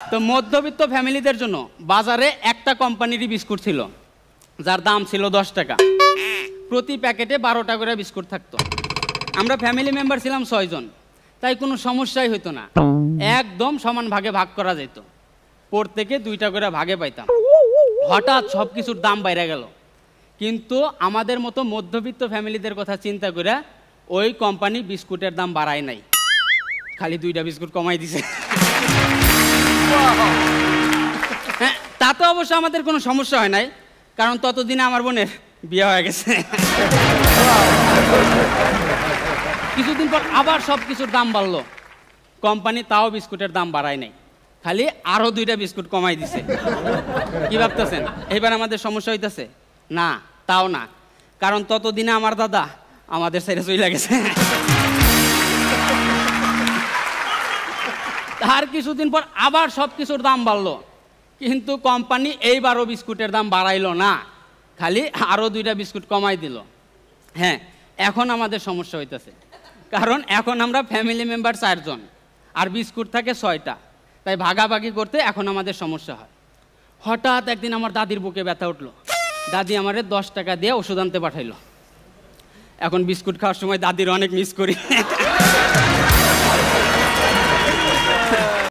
তো মধ্যবিত্ত ফ্যামিলিদের জন্য বাজারে একটা কোম্পানিরই বিস্কুট ছিল, যার দাম ছিল 10 টাকা। প্রতি প্যাকেটে 12টা করে বিস্কুট থাকতো। আমরা ফ্যামিলি মেম্বার ছিলাম 6 জন, তাই কোনো সমস্যাই হইতো না, একদম সমান ভাগে ভাগ করা যেত। প্রত্যেকে 2টা করে ভাগে পাইতাম। হঠাৎ সব কিছুর দাম বাইরে গেল, কিন্তু আমাদের মতো মধ্যবিত্ত ফ্যামিলিদের কথা চিন্তা করে ওই কোম্পানি বিস্কুটের দাম বাড়ায় নাই, খালি 2টা বিস্কুট কমাই দিছে। হ্যাঁ, তাতে অবশ্য আমাদের কোনো সমস্যা হয় নাই, কারণ ততদিনে আমার বোনের বিয়ে হয়ে গেছে। কিছুদিন পর আবার সব কিছুর দাম বাড়লো, কোম্পানি তাও বিস্কুটের দাম বাড়ায় নাই, খালি আরো 2টা বিস্কুট কমাই দিছে। কি ভাবতেছেন এবার আমাদের সমস্যা হইতেছে? না, তাও না, কারণ ততদিনে আমার দাদা আমাদের ছেড়ে চলে গেছে। তার কিছুদিন পর আবার সব কিছুর দাম বাড়লো, কিন্তু কোম্পানি এইবারও বিস্কুটের দাম বাড়াইলো না, খালি আরো 2টা বিস্কুট কমাই দিল। হ্যাঁ, এখন আমাদের সমস্যা হইতেছে, কারণ এখন আমরা ফ্যামিলি মেম্বার 4 জন, আর বিস্কুট থাকে 6টা, তাই ভাগাভাগি করতে এখন আমাদের সমস্যা হয়। হঠাৎ একদিন আমার দাদির বুকে ব্যথা উঠলো, দাদি আমারে 10 টাকা দিয়ে ওষুধ আনতে পাঠাইলো। এখন বিস্কুট খাওয়ার সময় দাদির অনেক মিস করি।